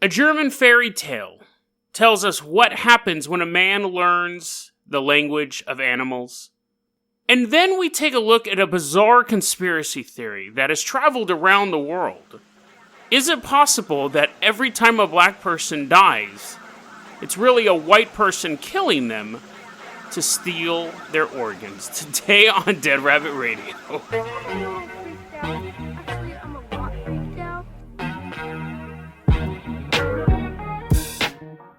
A German fairy tale tells us what happens when a man learns the language of animals. And then we take a look at a bizarre conspiracy theory that has traveled around the world. Is it possible that every time a black person dies, it's really a white person killing them to steal their organs? Today on Dead Rabbit Radio.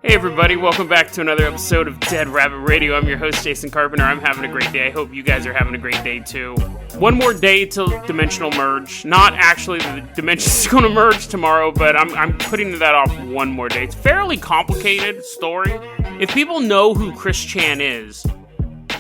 Hey everybody, welcome back to another episode of Dead Rabbit Radio. I'm your host, Jason Carpenter. I'm having a great day. I hope you guys are having a great day too. One more day till dimensional merge. Not actually the dimensions going to merge tomorrow, but I'm putting that off one more day. It's a fairly complicated story. If people know who Chris Chan is,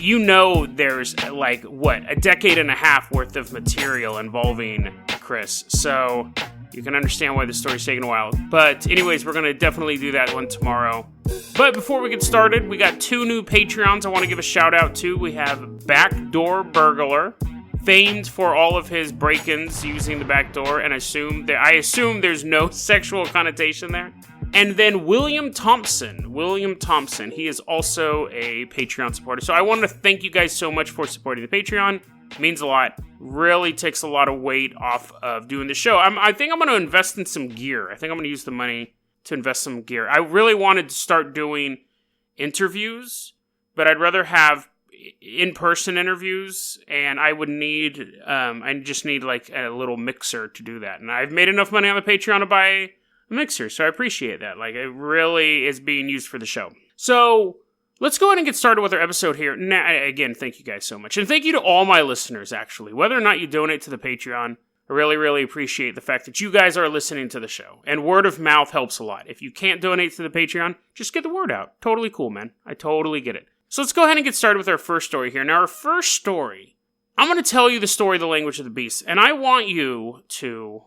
you know there's a decade and a half worth of material involving Chris. So you can understand why the story's taking a while. But anyways, we're going to definitely do that one tomorrow. But before we get started, we got two new Patreons I want to give a shout out to. We have Backdoor Burglar, famed for all of his break-ins using the back door, and I assume there's no sexual connotation there. And then William Thompson, he is also a Patreon supporter. So I want to thank you guys so much for supporting the Patreon. It means a lot. Really takes a lot of weight off of doing the show. I think I'm going to invest in some gear. I think I'm going to use the money to invest some gear. I really wanted to start doing interviews, but I'd rather have in-person interviews, and I just need like a little mixer to do that. And I've made enough money on the Patreon to buy a mixer, so I appreciate that. Like, it really is being used for the show. So let's go ahead and get started with our episode here. Now, again, thank you guys so much. And thank you to all my listeners, actually. Whether or not you donate to the Patreon, I really, really appreciate the fact that you guys are listening to the show. And word of mouth helps a lot. If you can't donate to the Patreon, just get the word out. Totally cool, man. I totally get it. So let's go ahead and get started with our first story here. Now, our first story, I'm going to tell you the story, The Language of the Beast. And I want you to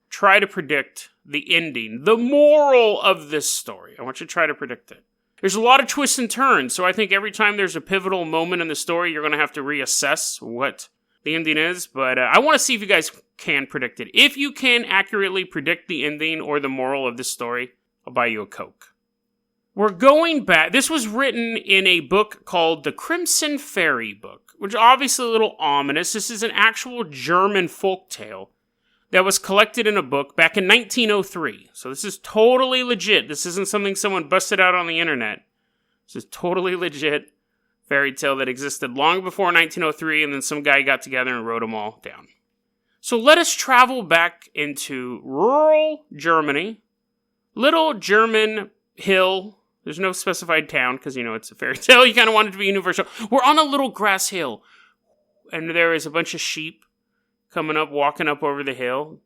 try to predict the ending, the moral of this story. I want you to try to predict it. There's a lot of twists and turns, so I think every time there's a pivotal moment in the story, you're going to have to reassess what the ending is, but I want to see if you guys can predict it. If you can accurately predict the ending or the moral of this story, I'll buy you a Coke. We're going back. This was written in a book called The Crimson Fairy Book, which is obviously a little ominous. This is an actual German folktale that was collected in a book back in 1903. So this is totally legit. This isn't something someone busted out on the internet. This is totally legit fairy tale that existed long before 1903, and then some guy got together and wrote them all down. So let us travel back into rural Germany. Little German hill. There's no specified town because, it's a fairy tale. You kind of want it to be universal. We're on a little grass hill, and there is a bunch of sheep coming up, walking up over the hill,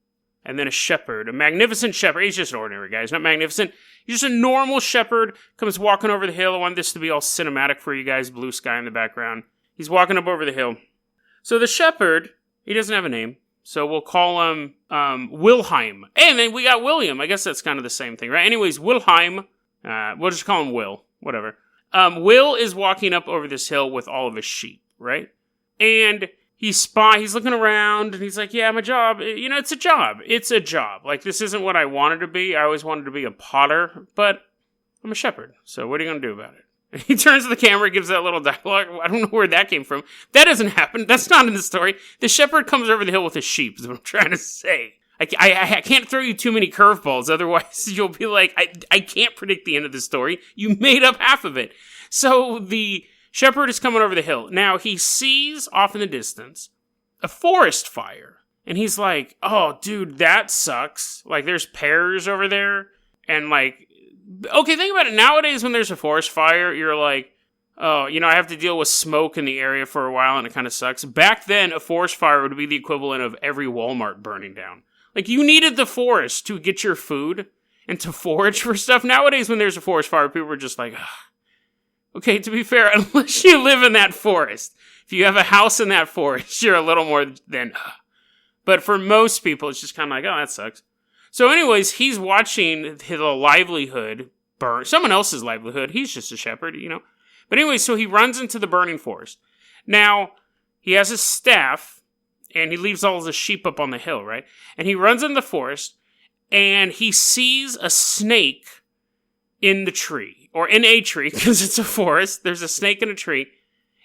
and then a shepherd, a magnificent shepherd. He's just an ordinary guy. He's not magnificent. He's just a normal shepherd, comes walking over the hill. I want this to be all cinematic for you guys, blue sky in the background. He's walking up over the hill. So the shepherd, he doesn't have a name, so we'll call him Wilhelm. And then we got William. I guess that's kind of the same thing, right? Anyways, Wilhelm, we'll just call him Will, whatever. Will is walking up over this hill with all of his sheep, right? And he's looking around, and he's like, yeah, my job, it's a job. It's a job. Like, this isn't what I wanted to be. I always wanted to be a potter, but I'm a shepherd, so what are you going to do about it? And he turns to the camera, gives that little dialogue. I don't know where that came from. That doesn't happen. That's not in the story. The shepherd comes over the hill with his sheep, is what I'm trying to say. I can't throw you too many curveballs, otherwise you'll be like, I can't predict the end of the story. You made up half of it. So the shepherd is coming over the hill. Now, he sees off in the distance a forest fire. And he's like, oh, dude, that sucks. Like, there's pears over there. And, okay, think about it. Nowadays, when there's a forest fire, you're like, oh, I have to deal with smoke in the area for a while, and it kind of sucks. Back then, a forest fire would be the equivalent of every Walmart burning down. Like, you needed the forest to get your food and to forage for stuff. Nowadays, when there's a forest fire, people are just like, ugh. Okay, to be fair, unless you live in that forest, if you have a house in that forest, you're a little more than, but for most people, it's just kind of like, oh, that sucks. So anyways, he's watching the livelihood burn, someone else's livelihood. He's just a shepherd, But anyway, so he runs into the burning forest. Now, he has his staff, and he leaves all the sheep up on the hill, right? And he runs in the forest, and he sees a snake in the tree, or in a tree, because it's a forest. There's a snake in a tree,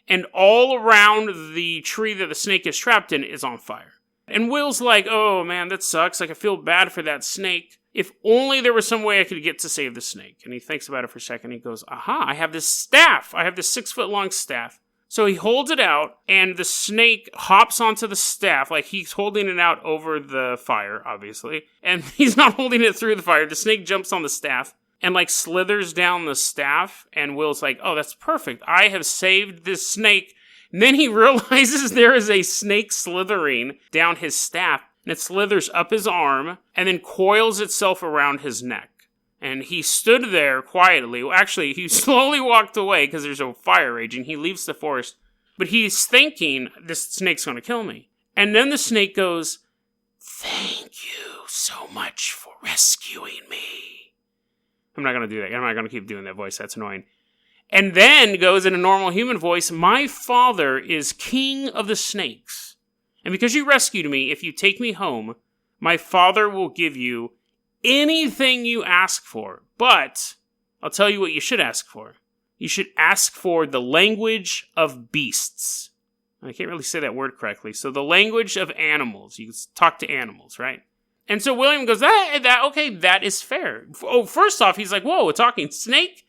and all around the tree that the snake is trapped in is on fire. And Will's like, oh man, that sucks. Like, I feel bad for that snake. If only there was some way I could get to save the snake. And he thinks about it for a second. He goes, aha, I have this staff. I have this 6-foot-long staff. So he holds it out, and the snake hops onto the staff. Like, he's holding it out over the fire, obviously. And he's not holding it through the fire. The snake jumps on the staff and, like, slithers down the staff. And Will's like, oh, that's perfect. I have saved this snake. And then he realizes there is a snake slithering down his staff. And it slithers up his arm and then coils itself around his neck. And he stood there quietly. Well, actually, he slowly walked away because there's a fire raging. He leaves the forest. But he's thinking, this snake's going to kill me. And then the snake goes, thank you so much for rescuing me. I'm not going to do that. I'm not going to keep doing that voice. That's annoying. And then goes in a normal human voice, my father is king of the snakes. And because you rescued me, if you take me home, my father will give you anything you ask for. But I'll tell you what you should ask for. You should ask for the language of beasts. I can't really say that word correctly. So the language of animals. You can talk to animals, right? And so William goes, okay, that is fair. Oh, first off, he's like, whoa, a talking snake?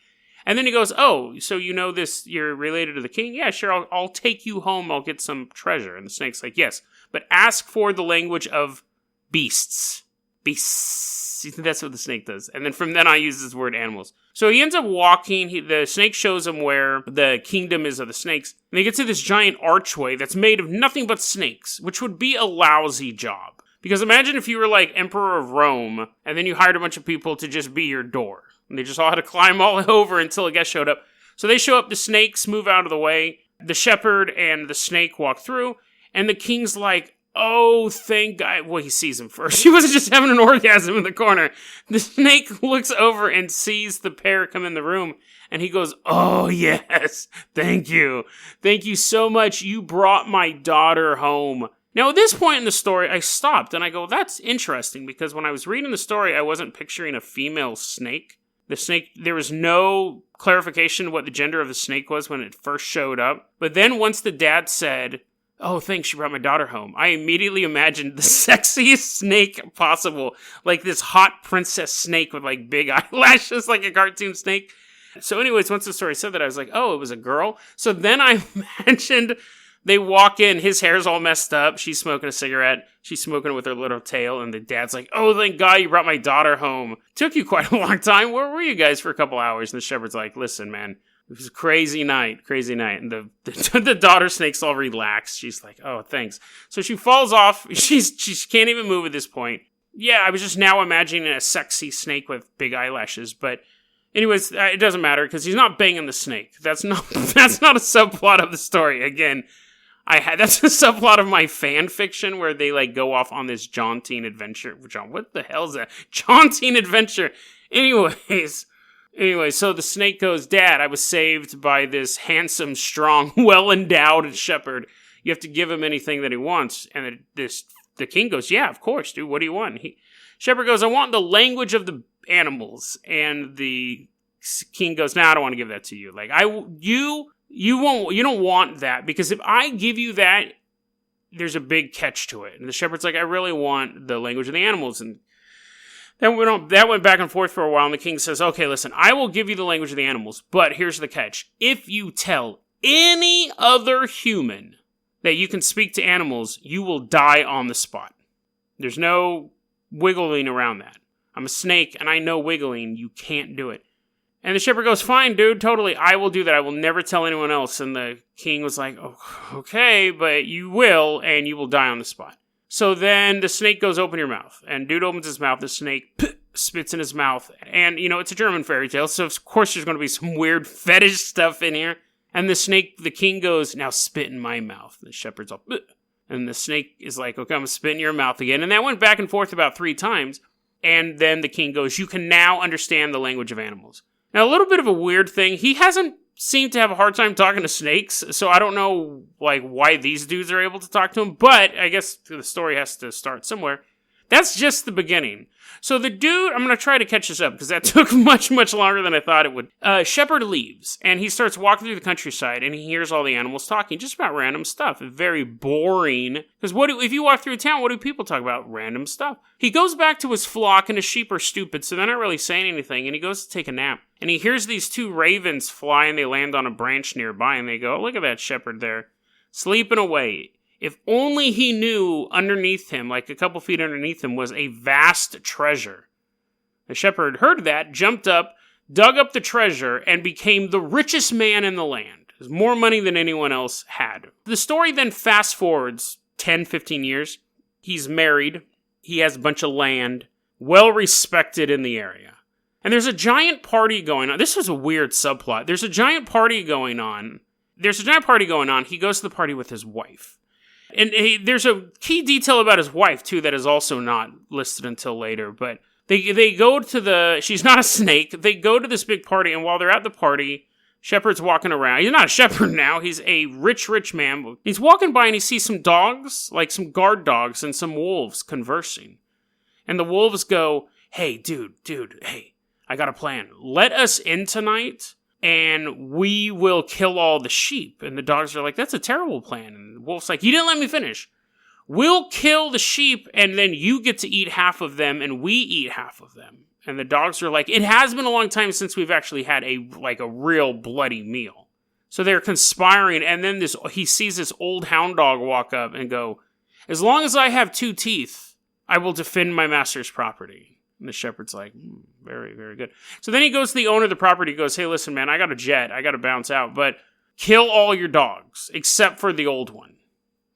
And then he goes, oh, so you know this, you're related to the king? Yeah, sure, I'll take you home, I'll get some treasure. And the snake's like, yes, but ask for the language of beasts. Beasts. That's what the snake does. And then from then on, he uses this word animals. So he ends up walking, the snake shows him where the kingdom is of the snakes. And they get to this giant archway that's made of nothing but snakes, which would be a lousy job. Because imagine if you were like Emperor of Rome, and then you hired a bunch of people to just be your door. And they just all had to climb all over until a guest showed up. So they show up, the snakes move out of the way, the shepherd and the snake walk through, and the king's like, oh, thank God. Well, he sees him first. He wasn't just having an orgasm in the corner. The snake looks over and sees the pair come in the room, and he goes, oh, yes, thank you. Thank you so much. You brought my daughter home. Now, at this point in the story, I stopped, and I go, that's interesting, because when I was reading the story, I wasn't picturing a female snake. The snake, there was no clarification what the gender of the snake was when it first showed up. But then once the dad said, oh, thanks, you brought my daughter home, I immediately imagined the sexiest snake possible. Like this hot princess snake with like big eyelashes, like a cartoon snake. So anyways, once the story said that, I was like, oh, it was a girl? So then I imagined they walk in, his hair's all messed up, she's smoking a cigarette, she's smoking it with her little tail, and the dad's like, oh, thank God you brought my daughter home. Took you quite a long time, where were you guys for a couple hours? And the shepherd's like, listen, man, it was a crazy night. And the daughter snake's all relaxed, she's like, oh, thanks. So she falls off, she can't even move at this point. Yeah, I was just now imagining a sexy snake with big eyelashes, but anyways, it doesn't matter, because he's not banging the snake. That's not a subplot of the story, again. That's a subplot of my fan fiction where they like go off on this jaunting adventure. What the hell is that? Jaunting adventure. Anyways, so the snake goes, Dad, I was saved by this handsome, strong, well-endowed shepherd. You have to give him anything that he wants. And the king goes, yeah, of course, dude. What do you want? Shepherd goes, I want the language of the animals. And the king goes, I don't want to give that to you. Like, you don't want that, because if I give you that, there's a big catch to it. And the shepherd's like, I really want the language of the animals. And that went back and forth for a while, and the king says, okay, listen, I will give you the language of the animals, but here's the catch. If you tell any other human that you can speak to animals, you will die on the spot. There's no wiggling around that. I'm a snake, and I know wiggling. You can't do it. And the shepherd goes, fine, dude, totally, I will do that. I will never tell anyone else. And the king was like, oh, okay, but you will, and you will die on the spot. So then the snake goes, open your mouth. And dude opens his mouth, the snake spits in his mouth. And, it's a German fairy tale, so of course there's going to be some weird fetish stuff in here. And the king goes, now spit in my mouth. And the shepherd's all, bleh. And the snake is like, okay, I'm going to spit in your mouth again. And that went back and forth about 3 times. And then the king goes, you can now understand the language of animals. Now, a little bit of a weird thing, he hasn't seemed to have a hard time talking to snakes, so I don't know, why these dudes are able to talk to him, but I guess the story has to start somewhere. That's just the beginning. So the dude, I'm going to try to catch this up because that took much, much longer than I thought it would. Shepherd leaves and he starts walking through the countryside and he hears all the animals talking just about random stuff. Very boring. Because if you walk through a town, what do people talk about? Random stuff. He goes back to his flock and his sheep are stupid, so they're not really saying anything. And he goes to take a nap. And he hears these two ravens fly and they land on a branch nearby and they go, oh, look at that shepherd there, sleeping away. If only he knew underneath him, like a couple feet underneath him, was a vast treasure. The shepherd heard that, jumped up, dug up the treasure, and became the richest man in the land. There's more money than anyone else had. The story then fast forwards 10, 15 years. He's married. He has a bunch of land, well respected in the area. And there's a giant party going on. This was a weird subplot. There's a giant party going on. He goes to the party with his wife. And there's a key detail about his wife, too, that is also not listed until later. But they go to she's not a snake. They go to this big party, and while they're at the party, Shepherd's walking around. He's not a shepherd now. He's a rich, rich man. He's walking by, and he sees some dogs, like some guard dogs, and some wolves conversing. And the wolves go, hey, dude, hey, I got a plan. Let us in tonight, and we will kill all the sheep. And the dogs are like, that's a terrible plan. And the wolf's like, you didn't let me finish. We'll kill the sheep, and then you get to eat half of them, and we eat half of them. And the dogs are like, it has been a long time since we've actually had a real bloody meal. So they're conspiring, and then he sees this old hound dog walk up and go, as long as I have 2 teeth, I will defend my master's property. And the shepherd's like, very, very good. So then he goes to the owner of the property. He goes, hey, listen, man, I got a jet. I got to bounce out. But kill all your dogs, except for the old one.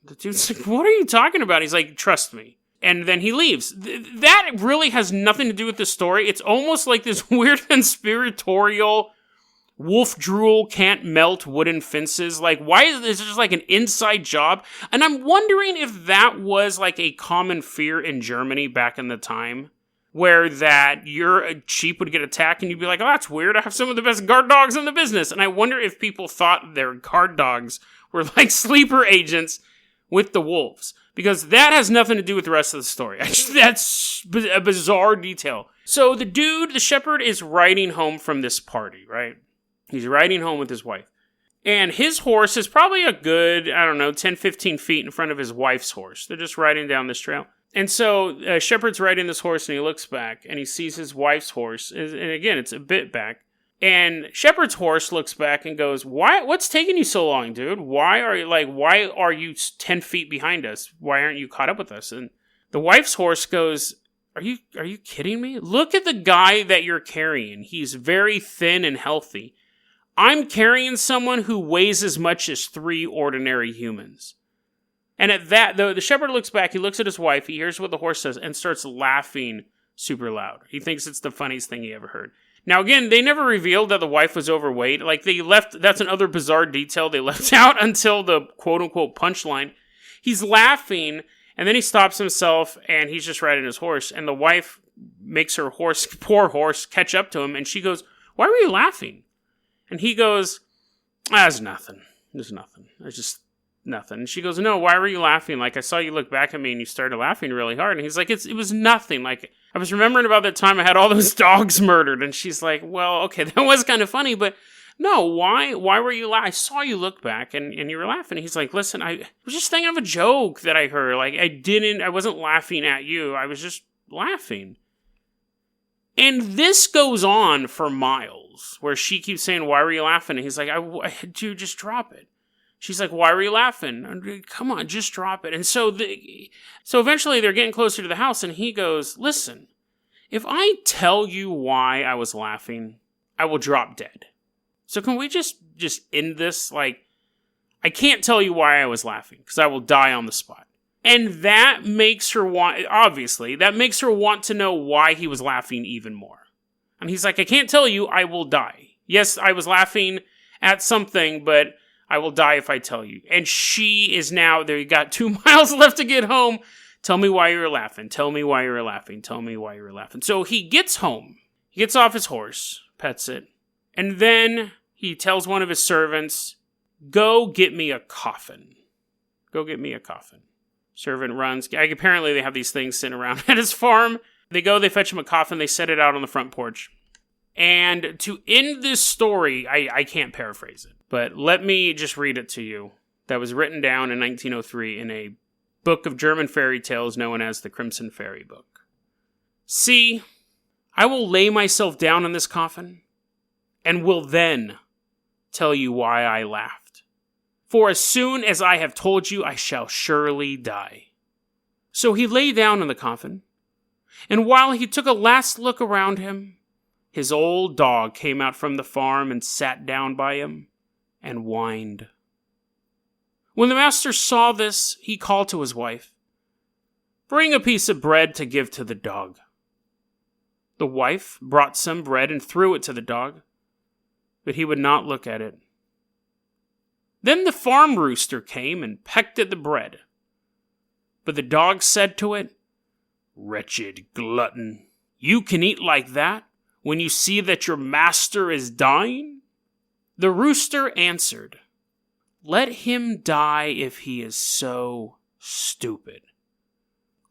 The dude's like, what are you talking about? He's like, trust me. And then he leaves. That really has nothing to do with the story. It's almost like this weird conspiratorial wolf drool can't melt wooden fences. Like, why is this just like an inside job? And I'm wondering if that was like a common fear in Germany back in the time. Where that your sheep would get attacked and you'd be like, oh, that's weird. I have some of the best guard dogs in the business. And I wonder if people thought their guard dogs were like sleeper agents with the wolves. Because that has nothing to do with the rest of the story. That's a bizarre detail. So the shepherd, is riding home from this party, right? He's riding home with his wife. And his horse is probably a good, 10, 15 feet in front of his wife's horse. They're just riding down this trail. And so Shepherd's riding this horse and he looks back and he sees his wife's horse. And again, it's a bit back. And Shepherd's horse looks back and goes, what's taking you so long, dude? Why are you 10 feet behind us? Why aren't you caught up with us? And the wife's horse goes, are you kidding me? Look at the guy that you're carrying. He's very thin and healthy. I'm carrying someone who weighs as much as 3 ordinary humans. And at that, the shepherd looks back, he looks at his wife, he hears what the horse says, and starts laughing super loud. He thinks it's the funniest thing he ever heard. Now again, they never revealed that the wife was overweight. Like, that's another bizarre detail they left out until the quote-unquote punchline. He's laughing, and then he stops himself, and he's just riding his horse, and the wife makes her poor horse, catch up to him, and she goes, why were you laughing? And he goes, there's nothing. There's nothing. There's just nothing. And she goes, no, why were you laughing? Like, I saw you look back at me and you started laughing really hard. And he's like, it was nothing. Like, I was remembering about that time I had all those dogs murdered. And she's like, well, okay, that was kind of funny, but no, why were you laughing? I saw you look back and you were laughing. And he's like, listen, I was just thinking of a joke that I heard. Like, I wasn't laughing at you. I was just laughing. And this goes on for miles, where she keeps saying, why were you laughing? And he's like, dude, just drop it. She's like, why were you laughing? Come on, just drop it. And so eventually they're getting closer to the house, and he goes, listen, if I tell you why I was laughing, I will drop dead. So can we just end this? Like, I can't tell you why I was laughing, because I will die on the spot. And that makes her want to know why he was laughing even more. And he's like, I can't tell you, I will die. Yes, I was laughing at something, but I will die if I tell you. And she is now, there you got 2 miles left to get home. Tell me why you were laughing. Tell me why you were laughing. Tell me why you were laughing. So he gets home. He gets off his horse, pets it. And then he tells one of his servants, go get me a coffin. Go get me a coffin. Servant runs. Apparently they have these things sitting around at his farm. They go, they fetch him a coffin, they set it out on the front porch. And to end this story, I can't paraphrase it, but let me just read it to you. That was written down in 1903 in a book of German fairy tales known as the Crimson Fairy Book. See, I will lay myself down in this coffin, and will then tell you why I laughed. For as soon as I have told you, I shall surely die. So he lay down in the coffin, and while he took a last look around him, his old dog came out from the farm and sat down by him and whined. When the master saw this, he called to his wife, "Bring a piece of bread to give to the dog." The wife brought some bread and threw it to the dog, but he would not look at it. Then the farm rooster came and pecked at the bread. But the dog said to it, "Wretched glutton, you can eat like that when you see that your master is dying?" The rooster answered, "Let him die if he is so stupid.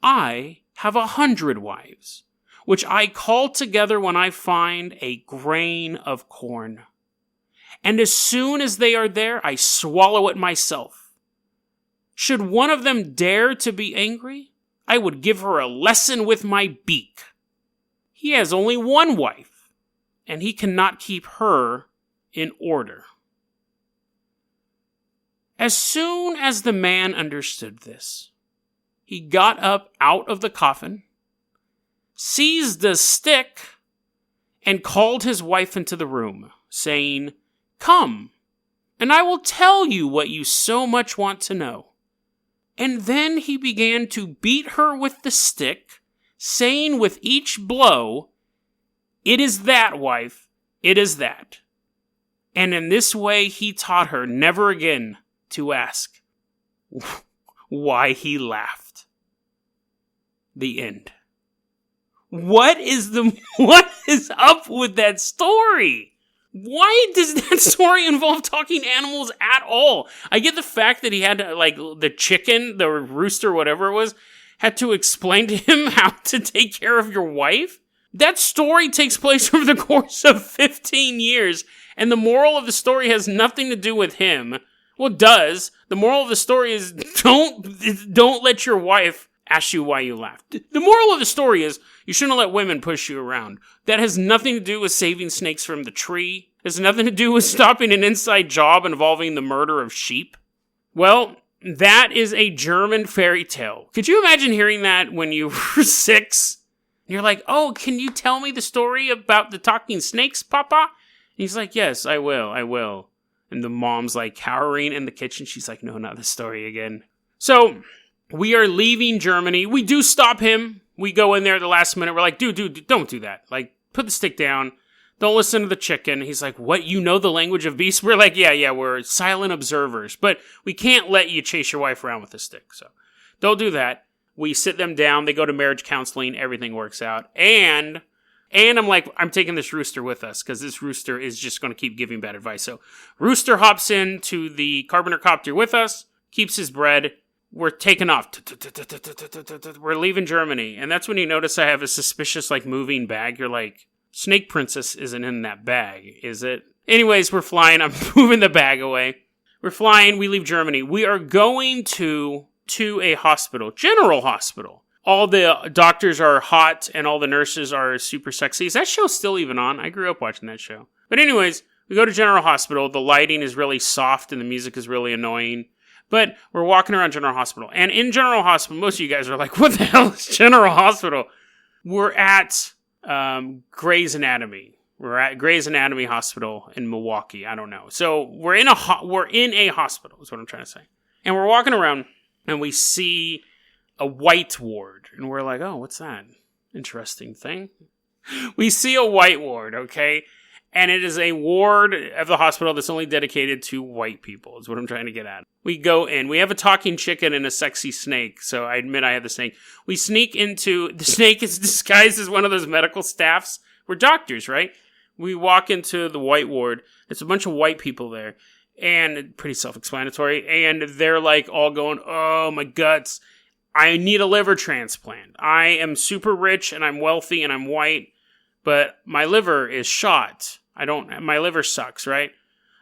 I have 100 wives, which I call together when I find a grain of corn. And as soon as they are there, I swallow it myself. Should one of them dare to be angry, I would give her a lesson with my beak. He has only one wife, and he cannot keep her in order." As soon as the man understood this, he got up out of the coffin, seized a stick, and called his wife into the room, saying, "Come, and I will tell you what you so much want to know." And then he began to beat her with the stick, saying with each blow, "It is that, wife, it is that." And in this way he taught her never again to ask why he laughed. The end. What is up with that story? Why does that story involve talking animals at all? I get the fact that he had to, like, the chicken, the rooster, whatever it was, had to explain to him how to take care of your wife. That story takes place over the course of 15 years, and the moral of the story has nothing to do with him. Well, it does. The moral of the story is don't let your wife ask you why you laughed. The moral of the story is you shouldn't let women push you around. That has nothing to do with saving snakes from the tree. It has nothing to do with stopping an inside job involving the murder of sheep. Well, that is a German fairy tale. Could you imagine hearing that when you were 6? And you're like, "Oh, can you tell me the story about the talking snakes, Papa?" And he's like, "Yes, I will. And the mom's like cowering in the kitchen. She's like, "No, not this story again." So we are leaving Germany. We do stop him. We go in there at the last minute. We're like, dude, don't do that. Like, put the stick down. Don't listen to the chicken. He's like, "What? You know the language of beasts?" We're like, yeah, we're silent observers. But we can't let you chase your wife around with a stick. So don't do that. We sit them down. They go to marriage counseling. Everything works out. And I'm like, I'm taking this rooster with us because this rooster is just going to keep giving bad advice. So rooster hops into the carpenter copter with us, keeps his bread. We're taking off. We're leaving Germany. And that's when you notice I have a suspicious, like, moving bag. You're like, Snake Princess isn't in that bag, is it? Anyways, we're flying. I'm moving the bag away. We're flying. We leave Germany. We are going to a hospital, general hospital. All the doctors are hot and all the nurses are super sexy. Is that show still even on? I grew up watching that show. But anyways, we go to General Hospital. The lighting is really soft and the music is really annoying. But we're walking around General Hospital. And in General Hospital, most of you guys are like, "What the hell is General Hospital?" We're at Grey's Anatomy. We're at Grey's Anatomy Hospital in Milwaukee. I don't know. So we're in a hospital is what I'm trying to say. And we're walking around and we see a white ward. And we're like, "Oh, what's that? Interesting thing." We see a white ward, okay? And it is a ward of the hospital that's only dedicated to white people, is what I'm trying to get at. We go in. We have a talking chicken and a sexy snake, so I admit I have the snake. We sneak into... The snake is disguised as one of those medical staffs. We're doctors, right? We walk into the white ward. It's a bunch of white people there. And pretty self-explanatory. And they're like all going, "Oh, my guts." I need a liver transplant. I am super rich and I'm wealthy and I'm white, but my liver is shot. My liver sucks, right?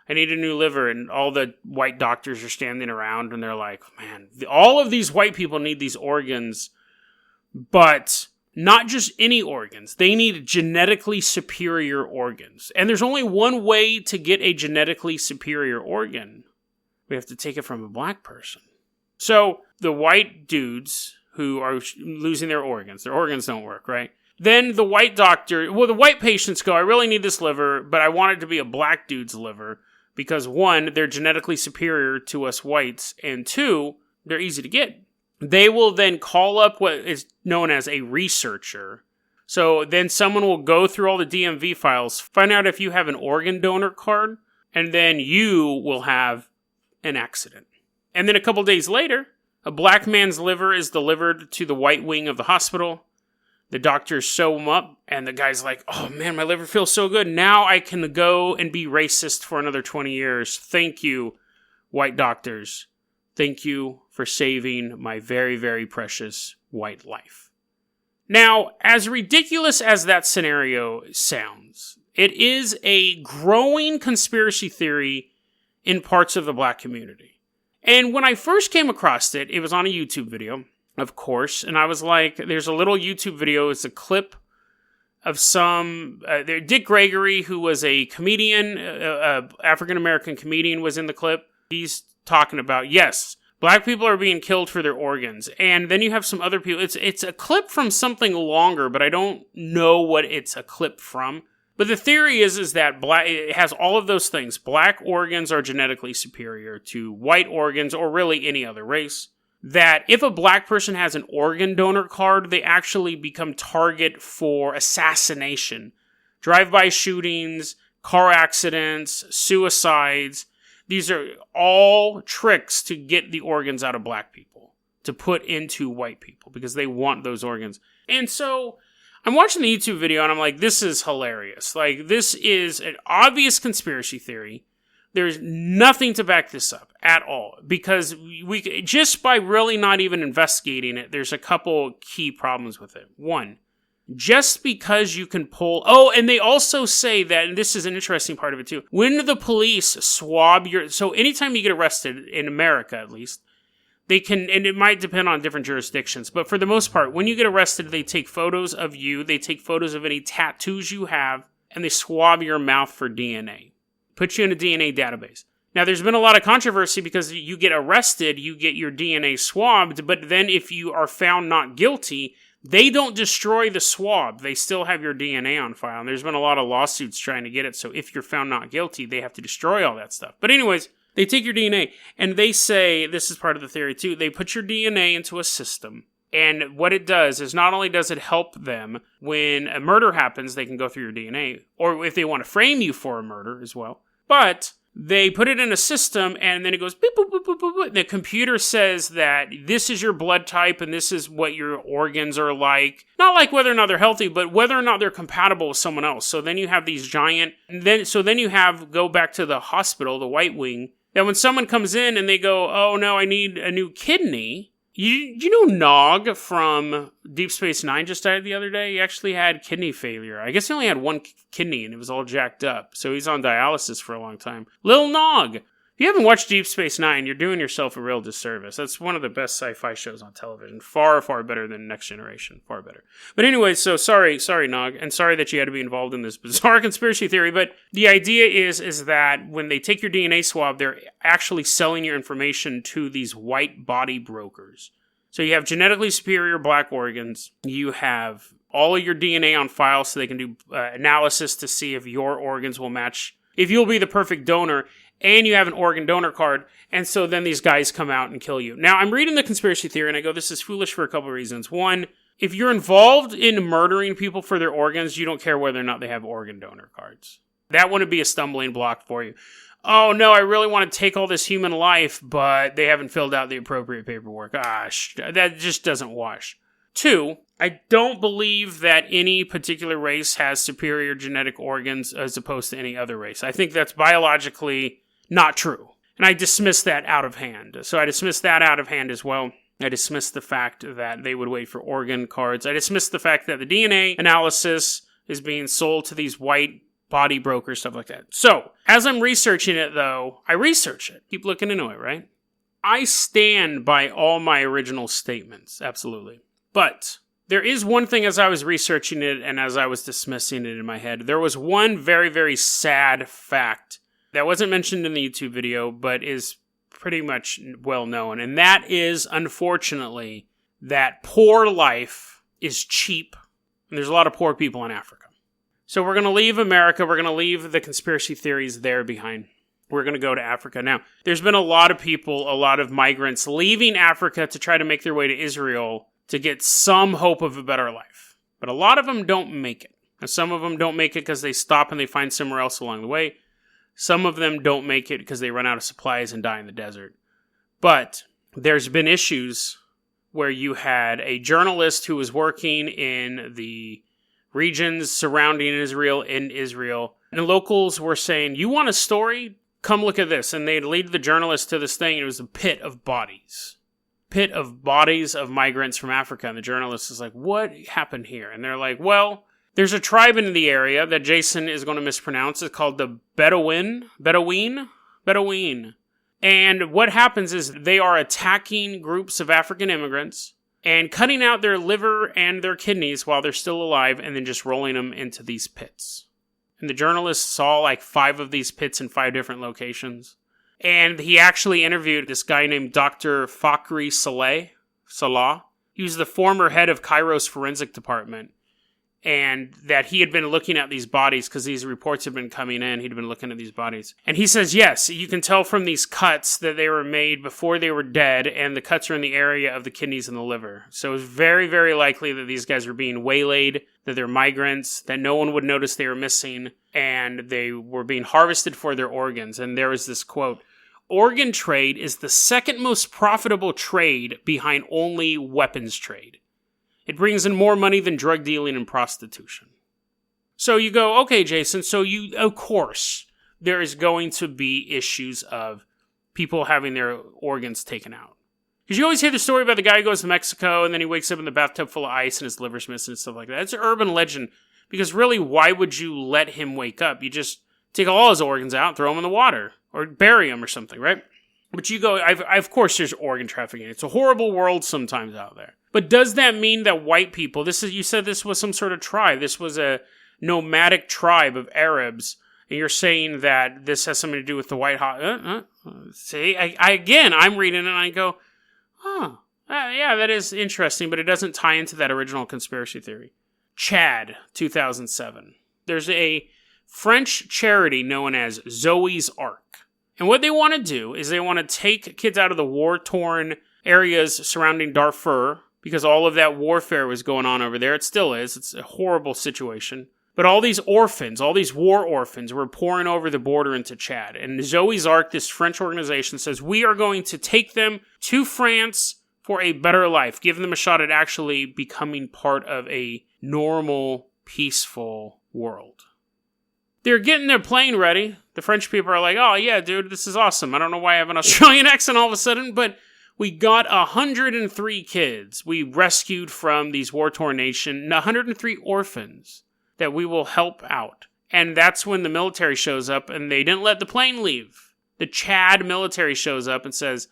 I need a new liver. And all the white doctors are standing around and they're like, man, all of these white people need these organs, but not just any organs. They need genetically superior organs. And there's only one way to get a genetically superior organ. We have to take it from a black person. So the white dudes who are losing their organs don't work, right? Then the white the white patients go, I really need this liver, but I want it to be a black dude's liver because 1, they're genetically superior to us whites, and 2, they're easy to get. They will then call up what is known as a researcher. So then someone will go through all the DMV files, find out if you have an organ donor card, and then you will have an accident. And then a couple days later, a black man's liver is delivered to the white wing of the hospital. The doctors sew him up, and the guy's like, oh man, my liver feels so good. Now I can go and be racist for another 20 years. Thank you, white doctors. Thank you for saving my very, very precious white life. Now, as ridiculous as that scenario sounds, it is a growing conspiracy theory in parts of the black community. And when I first came across it, it was on a YouTube video, of course, and I was like, there's a little YouTube video, it's a clip of Dick Gregory, who was a comedian, African-American comedian, was in the clip. He's talking about, yes, black people are being killed for their organs. And then you have some other people. It's a clip from something longer, but I don't know what it's a clip from. But the theory is that it has all of those things. Black organs are genetically superior to white organs or really any other race. That if a black person has an organ donor card, they actually become target for assassination. Drive-by shootings, car accidents, suicides. These are all tricks to get the organs out of black people, to put into white people, because they want those organs. And so I'm watching the YouTube video and I'm like, this is hilarious. Like, this is an obvious conspiracy theory. There's nothing to back this up at all, because we just by really not even investigating it, there's a couple key problems with it. 1, just because you can pull... Oh, and they also say that, and this is an interesting part of it too, when the police swab your... So anytime you get arrested, in America at least, they can, and it might depend on different jurisdictions, but for the most part, when you get arrested, they take photos of you, they take photos of any tattoos you have, and they swab your mouth for DNA. Put you in a DNA database. Now, there's been a lot of controversy because you get arrested, you get your DNA swabbed, but then if you are found not guilty, they don't destroy the swab. They still have your DNA on file. And there's been a lot of lawsuits trying to get it, so if you're found not guilty, they have to destroy all that stuff. But anyways, they take your DNA, and they say, this is part of the theory too, they put your DNA into a system. And what it does is not only does it help them when a murder happens, they can go through your DNA, or if they want to frame you for a murder as well, but they put it in a system and then it goes beep, boop, boop, boop, boop, boop. The computer says that this is your blood type and this is what your organs are like. Not like whether or not they're healthy, but whether or not they're compatible with someone else. So then you have these giant, then you have, go back to the hospital, the white wing, that when someone comes in and they go, oh no, I need a new kidney. You know Nog from Deep Space Nine just died the other day? He actually had kidney failure. I guess he only had one kidney and it was all jacked up. So he's on dialysis for a long time. Lil Nog! If you haven't watched Deep Space Nine, you're doing yourself a real disservice. That's one of the best sci-fi shows on television. Far, far better than Next Generation. Far better. But anyway, so sorry Nog, and sorry that you had to be involved in this bizarre conspiracy theory, but the idea is that when they take your DNA swab, they're actually selling your information to these white body brokers. So you have genetically superior black organs, you have all of your DNA on file so they can do analysis to see if your organs will match, if you'll be the perfect donor, and you have an organ donor card, and so then these guys come out and kill you. Now, I'm reading the conspiracy theory, and I go, this is foolish for a couple of reasons. 1, if you're involved in murdering people for their organs, you don't care whether or not they have organ donor cards. That wouldn't be a stumbling block for you. Oh, no, I really want to take all this human life, but they haven't filled out the appropriate paperwork. That just doesn't wash. 2, I don't believe that any particular race has superior genetic organs as opposed to any other race. I think that's biologically not true. And I dismiss that out of hand. So I dismiss that out of hand as well. I dismissed the fact that they would wait for organ cards. I dismissed the fact that the DNA analysis is being sold to these white body brokers, stuff like that. So, as I'm researching it, though, I research it. Keep looking into it, right? I stand by all my original statements, absolutely. But there is one thing as I was researching it and as I was dismissing it in my head. There was one very, very sad fact that wasn't mentioned in the YouTube video, but is pretty much well known. And that is, unfortunately, that poor life is cheap. And there's a lot of poor people in Africa. So we're going to leave America. We're going to leave the conspiracy theories there behind. We're going to go to Africa. Now, there's been a lot of people, a lot of migrants leaving Africa to try to make their way to Israel to get some hope of a better life. But a lot of them don't make it. And some of them don't make it because they stop and they find somewhere else along the way. Some of them don't make it because they run out of supplies and die in the desert. But there's been issues where you had a journalist who was working in the regions surrounding Israel, in Israel, and locals were saying, you want a story? Come look at this. And they'd lead the journalist to this thing, and it was a pit of bodies. Pit of bodies of migrants from Africa. And the journalist is like, what happened here? And they're like, well, there's a tribe in the area that Jason is going to mispronounce. It's called the Bedouin. And what happens is they are attacking groups of African immigrants and cutting out their liver and their kidneys while they're still alive and then just rolling them into these pits. And the journalist saw like 5 of these pits in 5 different locations. And he actually interviewed this guy named Dr. Fakhri Salah. He was the former head of Cairo's forensic department. And that he had been looking at these bodies because these reports had been coming in. He'd been looking at these bodies. And he says, yes, you can tell from these cuts that they were made before they were dead, and the cuts are in the area of the kidneys and the liver. So it's very, very likely that these guys were being waylaid, that they're migrants, that no one would notice they were missing, and they were being harvested for their organs. And there was this quote, organ trade is the second most profitable trade behind only weapons trade. It brings in more money than drug dealing and prostitution. So you go, okay, Jason, so of course, there is going to be issues of people having their organs taken out. Because you always hear the story about the guy who goes to Mexico and then he wakes up in the bathtub full of ice and his liver's missing and stuff like that. It's an urban legend. Because really, why would you let him wake up? You just take all his organs out and throw them in the water. Or bury them or something, right? But you go, of course there's organ trafficking. It's a horrible world sometimes out there. But does that mean that white people, you said this was some sort of tribe. This was a nomadic tribe of Arabs. And you're saying that this has something to do with the white See, again, I'm reading it and I go, yeah, that is interesting. But it doesn't tie into that original conspiracy theory. Chad, 2007. There's a French charity known as Zoe's Ark. And what they want to do is they want to take kids out of the war-torn areas surrounding Darfur, because all of that warfare was going on over there. It still is. It's a horrible situation. But all these orphans, all these war orphans were pouring over the border into Chad. And Zoe's Ark, this French organization, says, we are going to take them to France for a better life, give them a shot at actually becoming part of a normal, peaceful world. They're getting their plane ready. The French people are like, oh yeah, dude, this is awesome. I don't know why I have an Australian accent all of a sudden, but we got 103 kids we rescued from these war-torn nations, 103 orphans that we will help out. And that's when the military shows up, and they didn't let the plane leave. The Chad military shows up and says,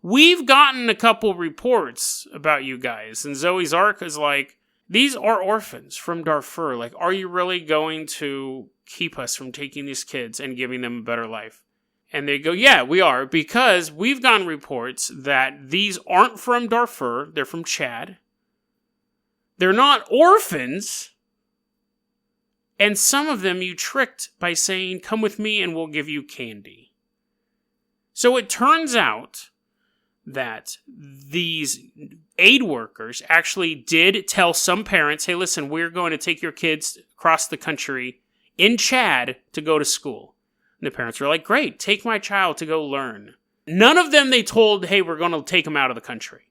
we've gotten a couple reports about you guys. And Zoe's Ark is like, these are orphans from Darfur. Like, are you really going to keep us from taking these kids and giving them a better life? And they go, yeah, we are, because we've gotten reports that these aren't from Darfur. They're from Chad. They're not orphans. And some of them you tricked by saying, come with me and we'll give you candy. So it turns out that these aid workers actually did tell some parents, hey, listen, we're going to take your kids across the country in Chad to go to school. And the parents were like, great, take my child to go learn. None of them they told, hey, we're going to take them out of the country.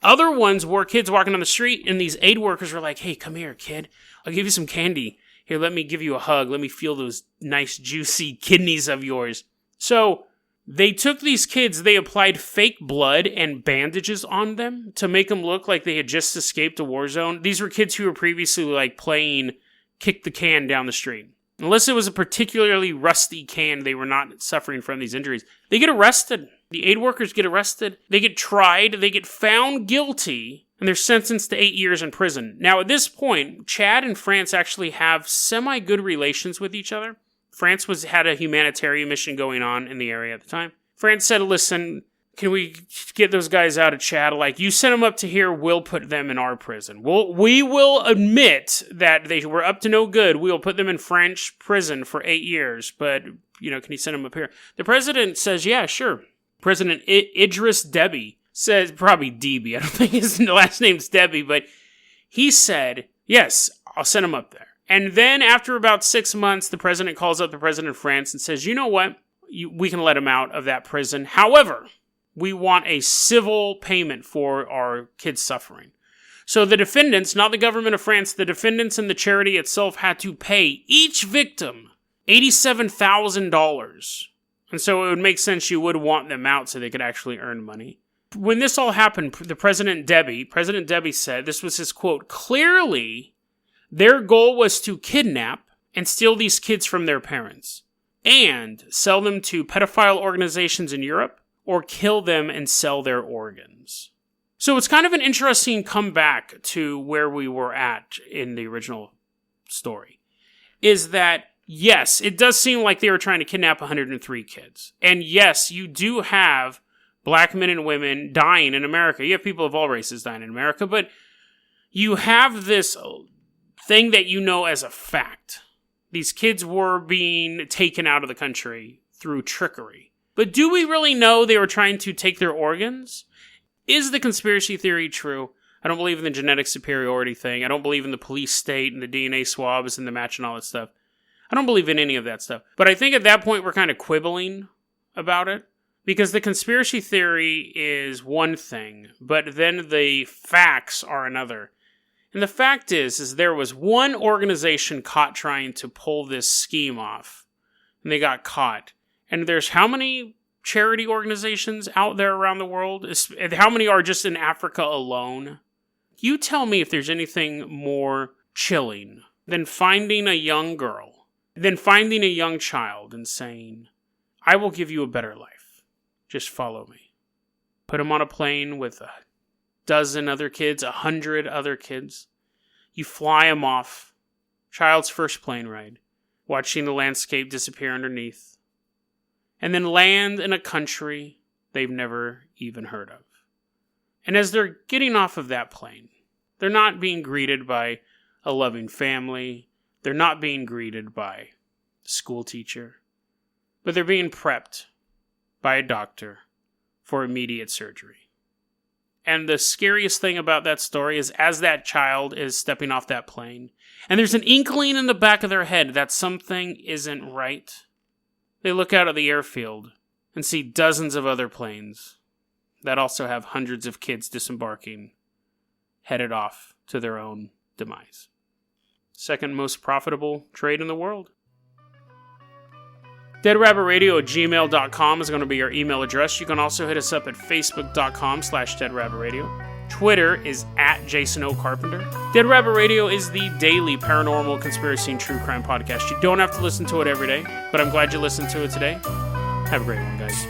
Other ones were kids walking on the street, and these aid workers were like, hey, come here, kid. I'll give you some candy. Here, let me give you a hug. Let me feel those nice, juicy kidneys of yours. So They took these kids, they applied fake blood and bandages on them to make them look like they had just escaped a war zone. These were kids who were previously like playing kick the can down the street. Unless it was a particularly rusty can, they were not suffering from these injuries. They get arrested. The aid workers get arrested. They get tried. They get found guilty. And they're sentenced to 8 years in prison. Now, at this point, Chad and France actually have semi-good relations with each other. France had a humanitarian mission going on in the area at the time. France said, listen, can we get those guys out of Chad? Like, you send them up to here, we'll put them in our prison. We will admit that they were up to no good. We will put them in French prison for 8 years. But, can you send them up here? The president says, yeah, sure. President Idris Deby says, probably Deby, I don't think his last name's Deby, but he said, yes, I'll send him up there. And then after about 6 months, the president calls up the president of France and says, you know what? We can let him out of that prison. However, we want a civil payment for our kids' suffering. So the defendants, not the government of France, the defendants and the charity itself had to pay each victim $87,000. And so it would make sense you would want them out so they could actually earn money. When this all happened, President Deby said, this was his quote, clearly their goal was to kidnap and steal these kids from their parents and sell them to pedophile organizations in Europe or kill them and sell their organs. So it's kind of an interesting comeback to where we were at in the original story, is that yes, it does seem like they were trying to kidnap 103 kids. And yes, you do have black men and women dying in America. You have people of all races dying in America, but you have this thing that you know as a fact. These kids were being taken out of the country through trickery. But do we really know they were trying to take their organs? Is the conspiracy theory true? I don't believe in the genetic superiority thing. I don't believe in the police state and the DNA swabs and the match and all that stuff. I don't believe in any of that stuff. But I think at that point we're kind of quibbling about it. Because the conspiracy theory is one thing, but then the facts are another. And the fact is there was one organization caught trying to pull this scheme off. And they got caught. And there's how many charity organizations out there around the world? How many are just in Africa alone? You tell me if there's anything more chilling than finding a young girl, than finding a young child and saying, I will give you a better life. Just follow me. Put them on a plane with a dozen other kids, 100 other kids. You fly them off. Child's first plane ride. Watching the landscape disappear underneath. And then land in a country they've never even heard of. And as they're getting off of that plane, they're not being greeted by a loving family. They're not being greeted by a school teacher. But they're being prepped by a doctor for immediate surgery. And the scariest thing about that story is as that child is stepping off that plane, and there's an inkling in the back of their head that something isn't right, they look out at the airfield and see dozens of other planes that also have hundreds of kids disembarking, headed off to their own demise. Second most profitable trade in the world. DeadRabbitRadio@gmail.com is going to be our email address. You can also hit us up at Facebook.com/DeadRabbitRadio. Twitter is @JasonOCarpenter. Dead Rabbit Radio is the daily paranormal, conspiracy, and true crime podcast. You don't have to listen to it every day, but I'm glad you listened to it today. Have a great one, guys.